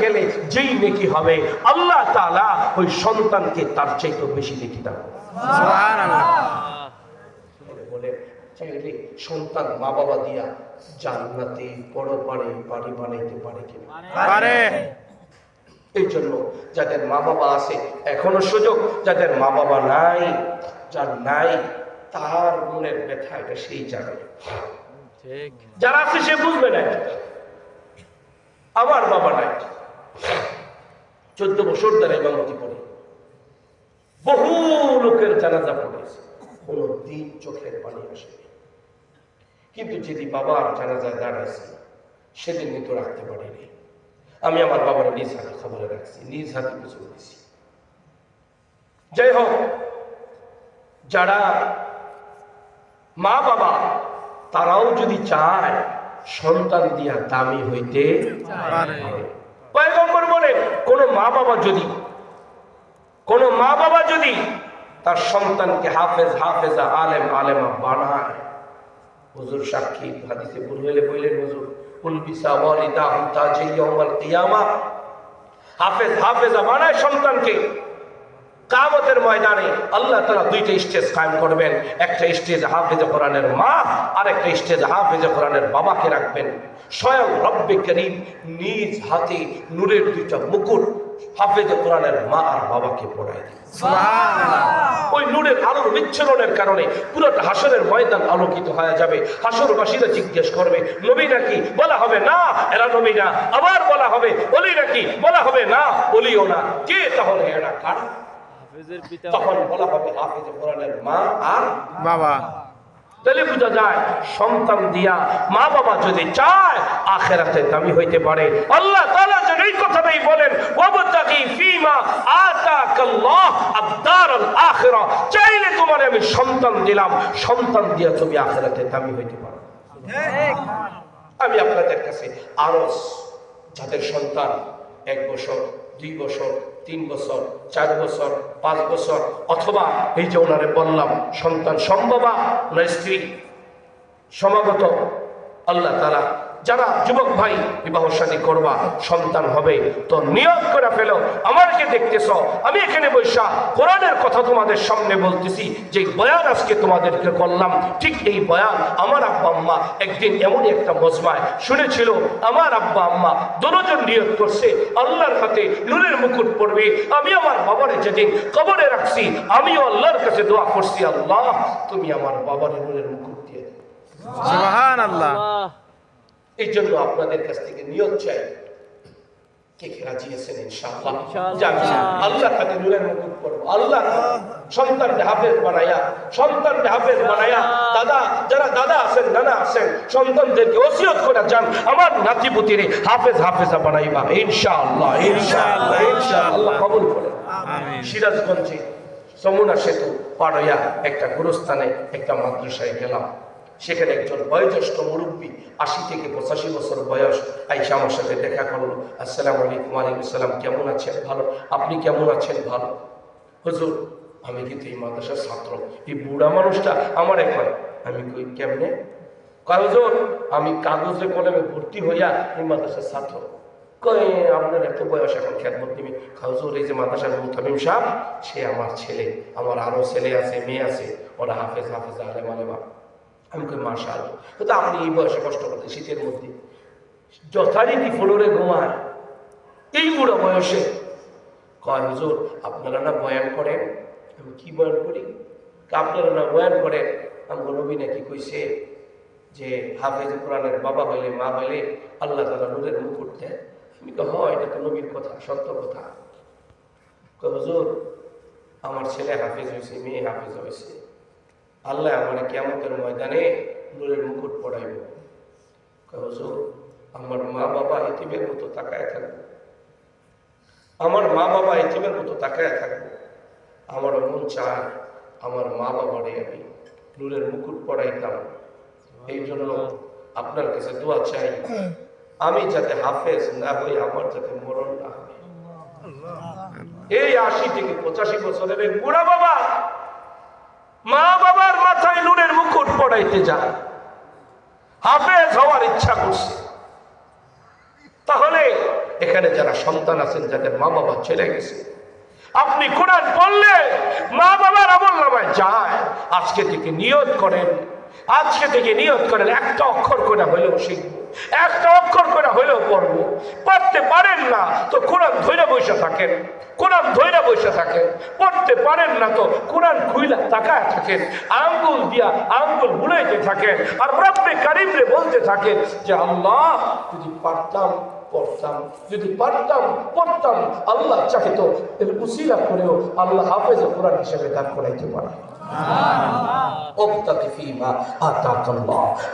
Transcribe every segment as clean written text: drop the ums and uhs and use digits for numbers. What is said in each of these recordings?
গেলে যেই নেকি হবে আল্লাহ তাআলা ওই সন্তানকে তার চাইতে বেশি নেকি দান করবেন। সুবহানাল্লাহ। বলে চাইলে সন্তান মা বাবা দিয়া জান্নাতে বড় বাড়ি বানাইতে পারে কিনা? পারে। এই জন্য যাদের মা বাবা আছে এখনো সুযোগ, যাদের মা বাবা নাই, যার নাই তার মনের ব্যথা এটা সেই জায়গায়। যারা আছে সে বুঝবে না। আমার বাবা নাই, 14 বছর ধরে ইমামতি করে বহু লোকের জানাজা পড়েছে, কোনো দিন চোখের পানি আসে, কিন্তু যেদিন বাবার জানাজায় দাঁড়াইছি সেদিন কিন্তু রাখতে পারিনি। আমি আমার বাবার নিজ হাতে খবরে রাখছি, নিজ হাতে কিছু দিছি। যাই হোক, যারা মা বাবা তারাও যদি চায় সন্তান দিয়া দামি হইতে পারে। পয়গম্বর বলেন কোন মা বাবা যদি তার সন্তানকে হাফেজ হাফেজা আলেম আলেমা বানায়, হুজুর সাক্ষী হাদিসে বললেন হুজুর উলবিসা ওয়ালিদাহু তাজা ইয়াউমাল কিয়ামা, হাফেজ হাফেজা বানায় সন্তানকে, কিয়ামতের ময়দানে আল্লাহ তাআলা দুইটা স্টেজ কায়েম করবেন। একটা স্টেজ হাফেজে কোরআনের মা, আর একটা স্টেজ হাফেজে কোরআনের বাবাকে রাখবেন। স্বয়ং রব্বে করিম নিজ হাতে নূরের দুইটা মুকুট হাফেজে কোরআনের মা আর বাবাকে পড়ায় দিবেন। সুবহানাল্লাহ। ওই নূরের আলোর বিচ্ছুরণের কারণে পুরোটা হাসরের ময়দান আলোকিত হয়ে যাবে। হাসরবাসীরা জিজ্ঞেস করবে নবী নাকি? বলা হবে না, এরা নবী না। আবার বলা হবে ওলি নাকি? বলা হবে না, ওলিও না। কে তাহলে এরা কারা? তখন বলা হবে হাফেজে কোরআনের মা আর বাবা। তাহলে বোঝা যায় সন্তান দিয়া মা বাবা যদি চায় আখিরাতে দামি হইতে পারে। আল্লাহ তাআলা যেন এই কথাটাই বলেন ওয়াবতাগি ফীমা আতাকাল্লাহ আদ-দারাল আখিরা, চাইলে তোমারে আমি সন্তান দিলাম, সন্তান দিয়া তুমি আখিরাতে দামি হইতে পারো। আমি আপনাদের কাছে আরজ যাদের সন্তান 1 বছর 2 বছর 3 বছর 4 বছর 5 বছর, অথবা এই যে ওনারে বললাম সন্তান সম্ভবা না স্ত্রী সমাগত, আল্লাহ তাআলা যারা যুবক ভাই বিবাহ শাদী করবা, সন্তান হবে তো নিয়ত করে ফেলো। আমাকে দেখতেছ আমি এখানে বৈশা কোরআনের কথা তোমাদের সামনে বলতেছি, যে বয়ান আজকে তোমাদেরকে করলাম, ঠিক এই বয়ান আমার আব্বা আম্মা একদিন এমনই একটা মজমায় শুনেছিল। আমার আব্বা আম্মা দুজন নিয়ত করছে আল্লাহর হাতে নূরের মুকুট পড়বে। আমি আমার বাবারে যেদিন কবরে রাখছি আমিও আল্লাহর কাছে দোয়া করছি, আল্লাহ তুমি আমার বাবার নূরের মুকুট দিয়ে দাও। সুবহানাল্লাহ। এই জন্য আপনাদের কাছ থেকে নিয়ত চাই, কে কে রাজি আছেন ইনশাআল্লাহ? আল্লাহ হাতে নূরের মুকুট পড়ব, আল্লাহ সন্তানকে হাফেজ বানায়া দাদা, যারা দাদা আছেন নানা আছেন, সন্তানদেরকে ওসিয়ত করে যান আমার নাতি পুতিরে হাফেজা বানাইবা ইনশাআল্লাহ। ইনশাআল্লাহ কবুল করেন। আমিন। সিরাজগঞ্জে যমুনা সেতু পার হইয়া একটা গুরুস্থানে একটা মাদ্রাসায় গেলাম। সেখানে একজন বয়োজ্যেষ্ঠ মুরব্বী 80 থেকে 85 বছর বয়স আইসা আমার সাথে দেখা করলো। আসসালামু আলাইকুম। ওয়ালাইকুম আসসালাম। কেমন আছেন? ভালো। আপনি কেমন আছেন? ভালো। হুজুর আমি কিন্তু এই মাদ্রাসার ছাত্র। এই বুড়া মানুষটা আমারে কয়, আমি কই কেমনে? কয় হুজুর আমি কাগজে কলমে ভর্তি হইয়া এই মাদ্রাসার ছাত্র। কয় আপনার এত বয়স এখন খেদমত নিবি? হুজুর এই যে মাদ্রাসার মুতামিম সাহেব সে আমার ছেলে, আমার আরো ছেলে আছে মেয়ে আছে, ওরা হাফেজ আলেম আলেমা। আমি কই মাশাআল্লাহ। কিন্তু আপনি এই বয়সে কষ্ট করতে শীতের মধ্যে যথারীতি ফ্লোরে ঘুমায় এই বুড়ো বয়সে? কয় হুজুর আপনারা না বয়ান করেন। আমি কি বয়ান করি? আপনারা না বয়ান করেন আমগো নবী নাকি কইছে যে হাফেজ কোরআনের বাবা হইলে মা হইলে আল্লাহ তাআলা নূরের মুকুট দেয়। আমি কই হয়, এটা তো নবীর কথা, সত্য কথা। কয় হুজুর আমার ছেলে হাফেজ হয়েছে, মেয়ে হাফেজ হয়েছে, আল্লাহ আমার কিয়ামতের ময়দানে নূরের মুকুট পড়াইব। হুজুর আমার মা বাবা এতিমের মতো তাকায় থাকবো, আমার মা বাবা এতিমের মতো তাকায় থাকবো। আমার মন চায় আমার মা বাবারে আমি নূরের মুকুট পড়াইতাম। এই জন্য আপনার কাছে দোয়া চাই আমি যাতে হাফেজ না হই, আমার যাতে মরণ না হয়। এই 80 থেকে 85 বছরের এই বুড়া বাবা মা বাবার মাথায় নূরের মুকুট পড়াইতে যায়, হাফেজ হওয়ার ইচ্ছা করছে। তাহলে এখানে যারা সন্তান আছেন, যাদের মা বাবা চলে গেছে, আপনি কোরআন পড়লে মা বাবার আমলনামায় যায়। আজকে থেকে নিয়ত করেন, আজকে থেকে নিয়ত করেন, একটা অক্ষর করে হইলেও শিখবো, একটা অক্ষর করে হইলেও পড়বো। পড়তে পারেন না তো কোরআন ধইরা বসে থাকেন, কোরআন ধইরা বসে থাকেন। পড়তে পারেন না তো কোরআন খুইলা তাকায় থাকেন, আঙ্গুল দিয়া আঙ্গুল বুলাইতে থাকেন, আর রব্বে কারিমরে বলতে থাকেন যে আল্লাহ যদি পারতাম পড়তাম, যদি পারতাম পড়তাম। আল্লাহ চাহে তো এর উসিলা করেও আল্লাহ হাফেজ কোরআন হিসেবে দান করাইতে পারে।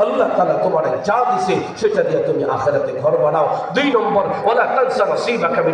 আল্লাহ তাআলা তোমার যা দিছে সেটা দিয়ে তুমি আখিরাতে ঘর বানাও। 2 নম্বর, ওয়ালা তানসা নসিবাকা মিনাল